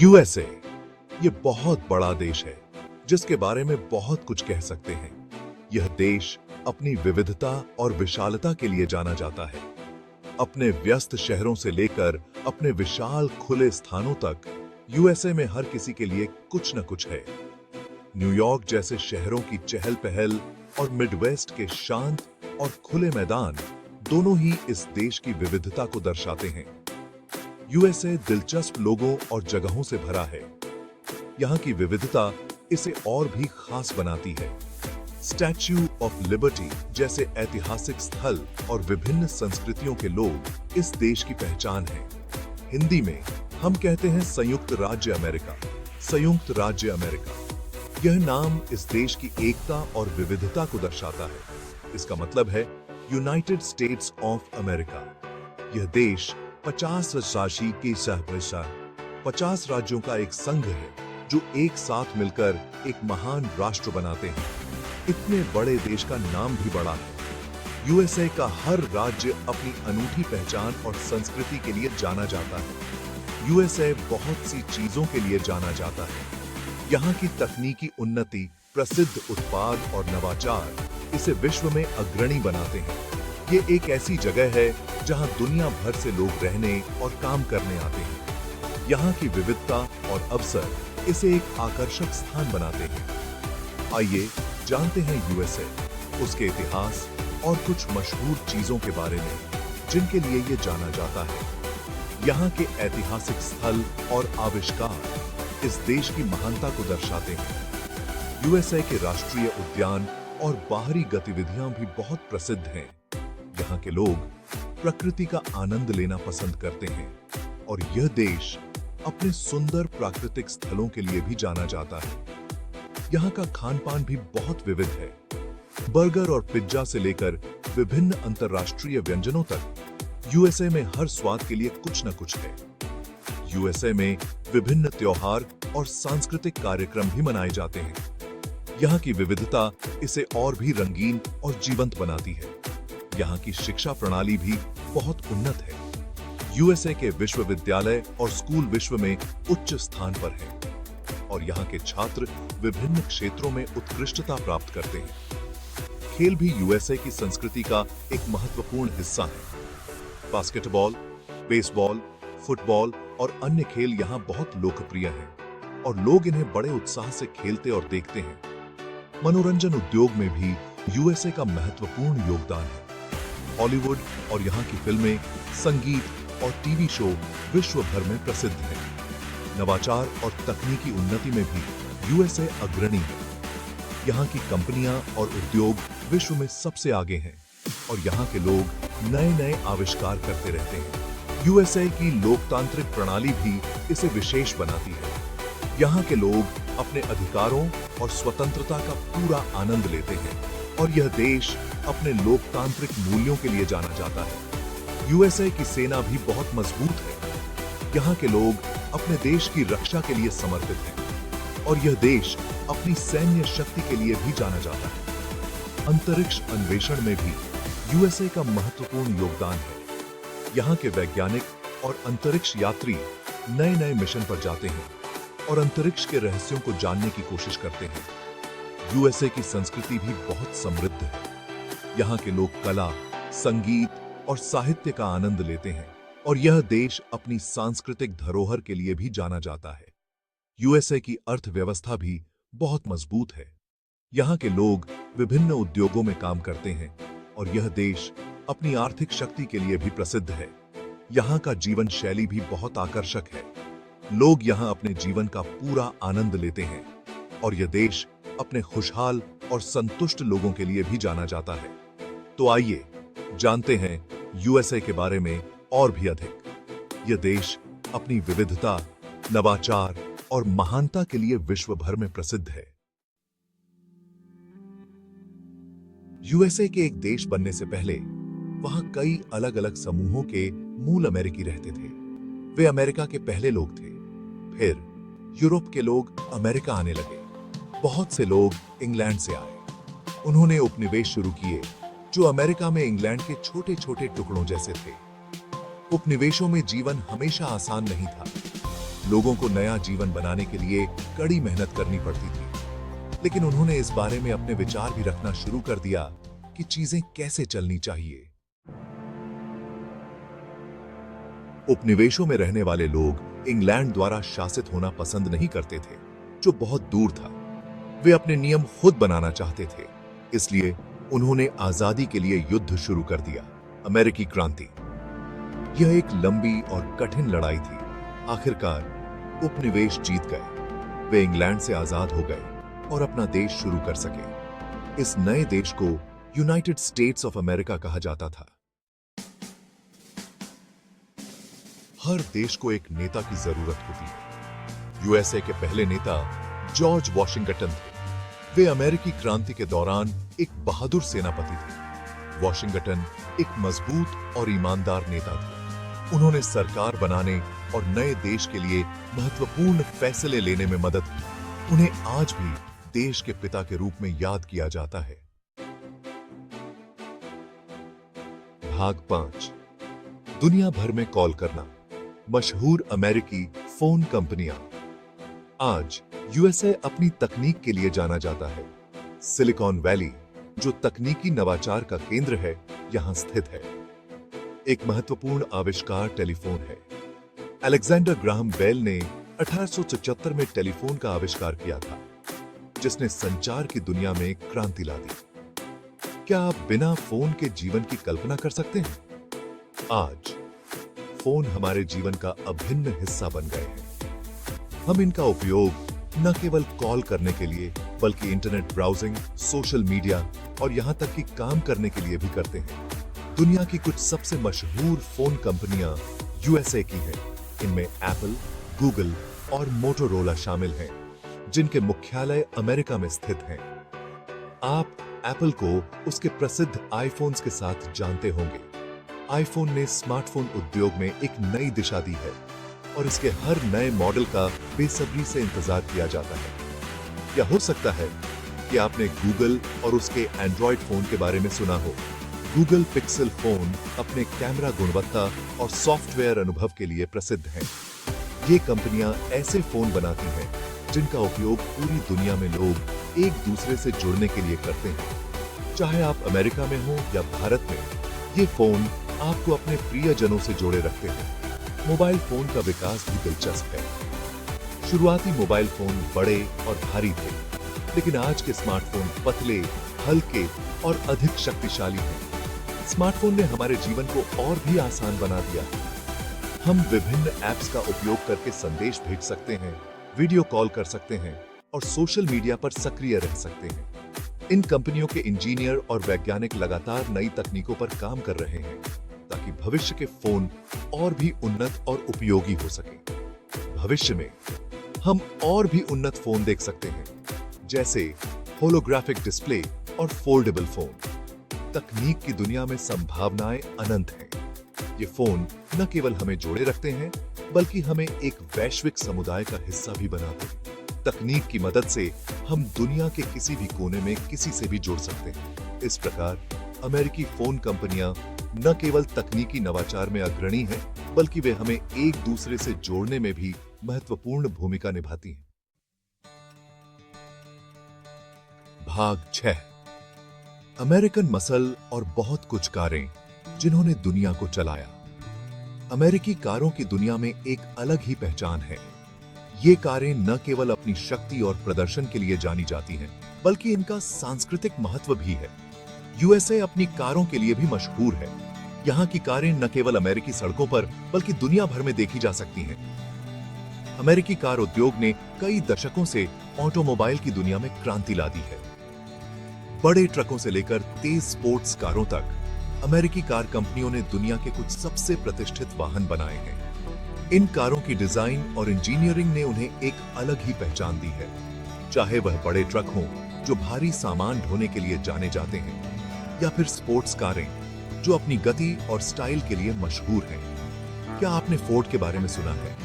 USA ये बहुत बड़ा देश है जिसके बारे में बहुत कुछ कह सकते हैं। यह देश अपनी विविधता और विशालता के लिए जाना जाता है। अपने व्यस्त शहरों से लेकर अपने विशाल खुले स्थानों तक यूएसए में हर किसी के लिए कुछ न कुछ है। न्यूयॉर्क जैसे शहरों की चहल पहल और मिडवेस्ट के शांत और खुले मैदान दोनों ही इस देश की विविधता को दर्शाते हैं। यूएसए दिलचस्प लोगों और जगहों से भरा है। यहाँ की विविधता इसे और भी खास बनाती है। स्टैच्यू ऑफ लिबर्टी जैसे ऐतिहासिक स्थल और विभिन्न संस्कृतियों के लोग इस देश की पहचान है। हिंदी में हम कहते हैं संयुक्त राज्य अमेरिका, संयुक्त राज्य अमेरिका। यह नाम इस देश की एकता और विविधता को दर्शाता है। इसका मतलब है यूनाइटेड स्टेट्स ऑफ अमेरिका। यह देश 50 राशि के सहप्रसा 50 राज्यों का एक संघ है जो एक साथ मिलकर एक महान राष्ट्र बनाते हैं। इतने बड़े देश का नाम भी बड़ा है। यूएसए का हर राज्य अपनी अनूठी पहचान और संस्कृति के लिए जाना जाता है। यूएसए बहुत सी चीजों के लिए जाना जाता है। यहाँ की तकनीकी उन्नति, प्रसिद्ध उत्पाद और नवाचार इसे विश्व में अग्रणी बनाते हैं। ये एक ऐसी जगह है जहाँ दुनिया भर से लोग रहने और काम करने आते हैं। यहाँ की विविधता और अवसर इसे एक आकर्षक स्थान बनाते हैं। आइए जानते हैं यूएसए, उसके इतिहास और कुछ मशहूर चीजों के बारे में जिनके लिए ये जाना जाता है। यहाँ के ऐतिहासिक स्थल और आविष्कार इस देश की महानता को दर्शाते हैं। यूएसए के राष्ट्रीय उद्यान और बाहरी गतिविधियां भी बहुत प्रसिद्ध हैं। यहाँ के लोग प्रकृति का आनंद लेना पसंद करते हैं और यह देश अपने सुंदर प्राकृतिक स्थलों के लिए भी जाना जाता है। यहाँ का खान पान भी बहुत विविध है। बर्गर और पिज्जा से लेकर विभिन्न अंतर्राष्ट्रीय व्यंजनों तक यूएसए में हर स्वाद के लिए कुछ न कुछ है। यूएसए में विभिन्न त्योहार और सांस्कृतिक कार्यक्रम भी मनाए जाते हैं। यहाँ की विविधता इसे और भी रंगीन और जीवंत बनाती है। यहाँ की शिक्षा प्रणाली भी बहुत उन्नत है। यूएसए के विश्वविद्यालय और स्कूल विश्व में उच्च स्थान पर हैं और यहाँ के छात्र विभिन्न क्षेत्रों में उत्कृष्टता प्राप्त करते हैं। खेल भी यूएसए की संस्कृति का एक महत्वपूर्ण हिस्सा है। बास्केटबॉल, बेसबॉल, फुटबॉल और अन्य खेल यहाँ बहुत लोकप्रिय हैं और लोग इन्हें बड़े उत्साह से खेलते और देखते हैं। मनोरंजन उद्योग में भी यूएसए का महत्वपूर्ण योगदान है। हॉलीवुड और यहाँ की फिल्में, संगीत और टीवी शो विश्व भर में प्रसिद्ध हैं। नवाचार और तकनीकी उन्नति में भी यूएसए अग्रणी है। यहाँ की कंपनियां और उद्योग विश्व में सबसे आगे हैं और यहाँ के लोग नए नए आविष्कार करते रहते हैं। यूएसए की लोकतांत्रिक प्रणाली भी इसे विशेष बनाती है। यहाँ के लोग अपने अधिकारों और स्वतंत्रता का पूरा आनंद लेते हैं और यह देश अपने लोकतांत्रिक मूल्यों के लिए जाना जाता है। यूएसए की सेना भी बहुत मजबूत है। यहाँ के लोग अपने देश की रक्षा के लिए समर्पित हैं और यह देश अपनी सैन्य शक्ति के लिए भी जाना जाता है। अंतरिक्ष अन्वेषण में भी यूएसए का महत्वपूर्ण योगदान है। यहाँ के वैज्ञानिक और अंतरिक्ष यात्री नए नए मिशन पर जाते हैं और अंतरिक्ष के रहस्यों को जानने की कोशिश करते हैं। यूएसए की संस्कृति भी बहुत समृद्ध है। यहाँ के लोग कला, संगीत और साहित्य का आनंद लेते हैं और यह देश अपनी सांस्कृतिक धरोहर के लिए भी जाना जाता है। यूएसए की अर्थव्यवस्था भी बहुत मजबूत है। यहाँ के लोग विभिन्न उद्योगों में काम करते हैं और यह देश अपनी आर्थिक शक्ति के लिए भी प्रसिद्ध है। यहाँ का जीवन शैली भी बहुत आकर्षक है। लोग यहाँ अपने जीवन का पूरा आनंद लेते हैं और यह देश अपने खुशहाल और संतुष्ट लोगों के लिए भी जाना जाता है। तो आइए जानते हैं यूएसए के बारे में और भी अधिक। यह देश अपनी विविधता, नवाचार और महानता के लिए विश्व भर में प्रसिद्ध है। यूएसए के एक देश बनने से पहले वहां कई अलग अलग समूहों के मूल अमेरिकी रहते थे। वे अमेरिका के पहले लोग थे। फिर यूरोप के लोग अमेरिका आने लगे। बहुत से लोग इंग्लैंड से आए। उन्होंने उपनिवेश शुरू किए जो अमेरिका में इंग्लैंड के छोटे छोटे टुकड़ों जैसे थे। उपनिवेशों में जीवन हमेशा आसान नहीं था। लोगों को नया जीवन बनाने के लिए कड़ी मेहनत करनी पड़ती थी, लेकिन उन्होंने इस बारे में अपने विचार भी रखना शुरू कर दिया कि चीजें कैसे चलनी चाहिए। उपनिवेशों में रहने वाले लोग इंग्लैंड द्वारा शासित होना पसंद नहीं करते थे, जो बहुत दूर था। वे अपने नियम खुद बनाना चाहते थे, इसलिए उन्होंने आजादी के लिए युद्ध शुरू कर दिया। अमेरिकी क्रांति यह एक लंबी और कठिन लड़ाई थी। आखिरकार उपनिवेश जीत गए। वे इंग्लैंड से आजाद हो गए और अपना देश शुरू कर सके। इस नए देश को यूनाइटेड स्टेट्स ऑफ अमेरिका कहा जाता था। हर देश को एक नेता की जरूरत होती है। यूएसए के पहले नेता जॉर्ज वॉशिंगटन थे। वे अमेरिकी क्रांति के दौरान एक बहादुर सेनापति थे। वॉशिंगटन एक मजबूत और ईमानदार नेता थे। उन्होंने सरकार बनाने और नए देश के लिए महत्वपूर्ण फैसले लेने में मदद की। उन्हें आज भी देश के पिता के रूप में याद किया जाता है। भाग 5, दुनिया भर में कॉल करना। मशहूर अमेरिकी फोन कंपनियां। आज यूएसए अपनी तकनीक के लिए जाना जाता है। सिलिकॉन वैली, जो तकनीकी नवाचार का केंद्र है, यहां स्थित है। एक महत्वपूर्ण आविष्कार टेलीफोन है। अलेक्जेंडर ग्राहम बेल ने 1874 में टेलीफोन का आविष्कार किया था, जिसने संचार की दुनिया में क्रांति ला दी। क्या आप बिना फोन के जीवन की कल्पना कर सकते हैं? आज फोन हमारे जीवन का अभिन्न हिस्सा बन गए हैं। हम इनका उपयोग न केवल कॉल करने के लिए, बल्कि इंटरनेट ब्राउजिंग, सोशल मीडिया और यहां तक कि काम करने के लिए भी करते हैं। दुनिया की कुछ सबसे मशहूर फोन कंपनियां यूएसए की हैं। इनमें एप्पल, गूगल और मोटोरोला शामिल हैं, जिनके मुख्यालय अमेरिका में स्थित हैं। आप एप्पल को उसके प्रसिद्ध आईफोन्स के साथ जानते होंगे। आईफोन ने स्मार्टफोन उद्योग में एक नई दिशा दी है और इसके हर नए मॉडल का बेसब्री से इंतजार किया जाता है। या हो सकता है कि आपने गूगल और उसके एंड्रॉयड फोन के बारे में सुना हो। गूगल पिक्सेल फोन अपने कैमरा गुणवत्ता और सॉफ्टवेयर अनुभव के लिए प्रसिद्ध हैं। ये कंपनियां ऐसे फोन बनाती हैं जिनका उपयोग पूरी दुनिया में लोग एक दूसरे से जुड़ने के लिए करते हैं। चाहे आप अमेरिका में हो या भारत में, ये फोन आपको अपने प्रियजनों से जोड़े रखते हैं। मोबाइल फोन का विकास भी दिलचस्प है। शुरुआती मोबाइल फोन बड़े और भारी थे, लेकिन आज के स्मार्टफोन पतले, हल्के और अधिक शक्तिशाली हैं। स्मार्टफोन ने हमारे जीवन को और भी आसान बना दिया। हम विभिन्न ऐप्स का उपयोग करके संदेश भेज सकते हैं, वीडियो कॉल कर सकते हैं और सोशल मीडिया पर सक्रिय रह सकते हैं। इन कंपनियों के इंजीनियर और वैज्ञानिक लगातार नई तकनीकों पर काम कर रहे हैं, ताकि भविष्य के फोन और भी उन्नत और उपयोगी हो सके। भविष्य में हम और भी उन्नत फोन देख सकते हैं, जैसे होलोग्राफिक डिस्प्ले और फोल्डेबल फोन। तकनीक की दुनिया में संभावनाएं अनंत हैं। ये फोन न केवल हमें जोड़े रखते हैं, बल्कि हमें एक वैश्विक समुदाय का हिस्सा भी बनाते हैं। तकनीक की मदद से हम दुनिया के किसी भी कोने में किसी से भी जुड़ सकते हैं। इस प्रकार अमेरिकी फोन कंपनियां न केवल तकनीकी नवाचार में अग्रणी हैं, बल्कि वे हमें एक दूसरे से जोड़ने में भी महत्वपूर्ण भूमिका निभाती हैं। भाग 6, अमेरिकन मसल और बहुत कुछ कारें जिन्होंने दुनिया को चलाया। अमेरिकी कारों की दुनिया में एक अलग ही पहचान है। ये कारें न केवल अपनी शक्ति और प्रदर्शन के लिए जानी जाती हैं, बल्कि इनका सांस्कृतिक महत्व भी है। यूएसए अपनी कारों के लिए भी मशहूर है। यहाँ की कारें न केवल अमेरिकी सड़कों पर, बल्कि दुनिया भर में देखी जा सकती हैं। अमेरिकी कार उद्योग ने कई दशकों से ऑटोमोबाइल की दुनिया में क्रांति ला दी है। बड़े ट्रकों से लेकर तेज स्पोर्ट्स कारों तक अमेरिकी कार कंपनियों ने दुनिया के कुछ सबसे प्रतिष्ठित वाहन बनाए हैं। इन कारों की डिजाइन और इंजीनियरिंग ने उन्हें एक अलग ही पहचान दी है। चाहे वह बड़े ट्रक हों जो भारी सामान ढोने के लिए जाने जाते हैं, या फिर स्पोर्ट्स कारें जो अपनी गति और स्टाइल के लिए मशहूर हैं। क्या आपने फोर्ड के बारे में सुना है?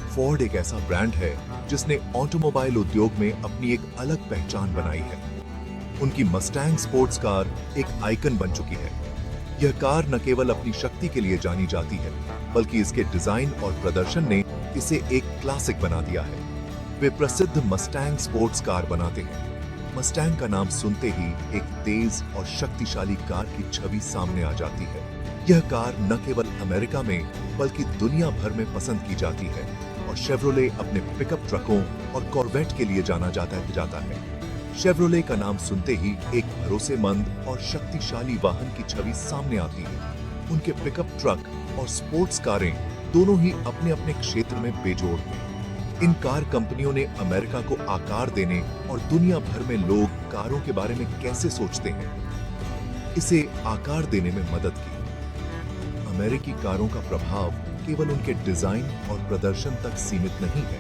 फोर्ड एक ऐसा ब्रांड है जिसने ऑटोमोबाइल उद्योग में अपनी एक अलग पहचान बनाई है। उनकी मस्टैंग स्पोर्ट्स कार एक आइकन बन चुकी है। यह कार न केवल अपनी शक्ति के लिए जानी जाती है, बल्कि इसके डिजाइन और प्रदर्शन ने इसे एक क्लासिक बना दिया है। वे प्रसिद्ध मस्टैंग स्पोर्ट्स कार बनाते हैं। मस्टैंग का नाम सुनते ही एक तेज और शक्तिशाली कार की छवि सामने आ जाती है। यह कार न केवल अमेरिका में बल्कि दुनिया भर में पसंद की जाती है और शेवरोले अपने पिकअप ट्रकों और कॉर्वेट के लिए जाना जाता है। शेवरोले का नाम सुनते ही एक भरोसेमंद और शक्तिशाली वाहन की छवि सामने आती है। उनके पिकअप ट्रक और स्पोर्ट्स कारें दोनों ही अपने अपने क्षेत्र में बेजोड़ हैं। इन कार कंपनियों ने अमेरिका को आकार देने और दुनिया भर में लोग कारों के बारे में कैसे सोचते हैं, इसे आकार देने में मदद की। अमेरिकी कारों का प्रभाव केवल उनके डिजाइन और प्रदर्शन तक सीमित नहीं है,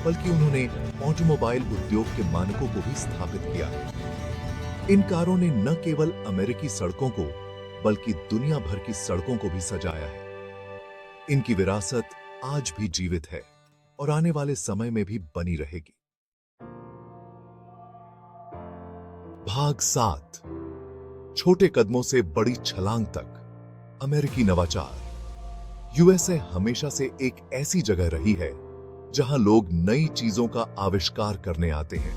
बल्कि उन्होंने ऑटोमोबाइल उद्योग के मानकों को भी स्थापित किया है। इन कारों ने न केवल अमेरिकी सड़कों को बल्कि दुनिया भर की सड़कों को भी सजाया है। इनकी विरासत आज भी जीवित है और आने वाले समय में भी बनी रहेगी। भाग 7, छोटे कदमों से बड़ी छलांग तक, अमेरिकी नवाचार। यूएसए हमेशा से एक ऐसी जगह रही है जहां लोग नई चीजों का आविष्कार करने आते हैं।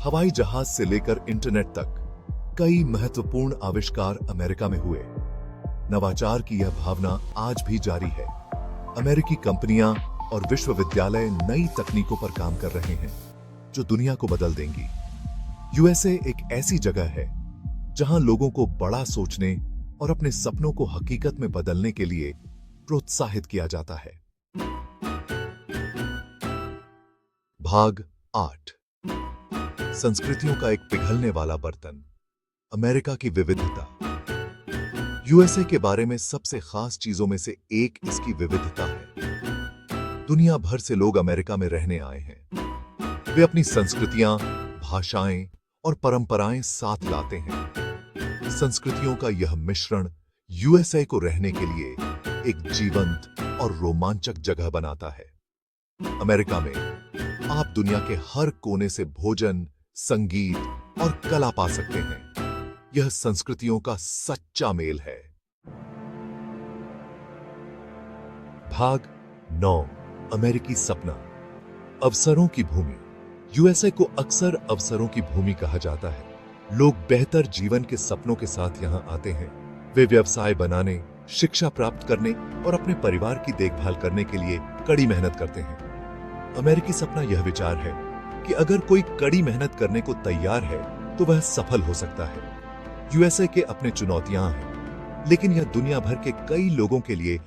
हवाई जहाज से लेकर इंटरनेट तक कई महत्वपूर्ण आविष्कार अमेरिका में हुए। नवाचार की यह भावना आज भी जारी है। अमेरिकी कंपनियां और विश्वविद्यालय नई तकनीकों पर काम कर रहे हैं जो दुनिया को बदल देंगी। यूएसए एक ऐसी जगह है जहां लोगों को बड़ा सोचने और अपने सपनों को हकीकत में बदलने के लिए प्रोत्साहित किया जाता है। भाग 8, संस्कृतियों का एक पिघलने वाला बर्तन, अमेरिका की विविधता। यूएसए के बारे में सबसे खास चीजों में से एक इसकी विविधता है। दुनिया भर से लोग अमेरिका में रहने आए हैं। वे अपनी संस्कृतियां, भाषाएं और परंपराएं साथ लाते हैं। संस्कृतियों का यह मिश्रण यूएसए को रहने के लिए एक जीवंत और रोमांचक जगह बनाता है। अमेरिका में आप दुनिया के हर कोने से भोजन, संगीत और कला पा सकते हैं। यह संस्कृतियों का सच्चा मेल है। भाग 9, अमेरिकी सपना, अवसरों की भूमि। यूएसए को अक्सर अवसरों की भूमि कहा जाता है। लोग बेहतर जीवन के सपनों के साथ यहां आते हैं। वे व्यवसाय बनाने, शिक्षा प्राप्त करने और अपने परिवार की देखभाल करने के लिए कड़ी मेहनत करते हैं। अमेरिकी सपना यह विचार है कि अगर कोई कड़ी मेहनत करने को तैयार है तो वह सफल हो सकता है। यूएसए के अपने चुनौतियां हैं, लेकिन यह दुनिया भर के कई लोगों के लिए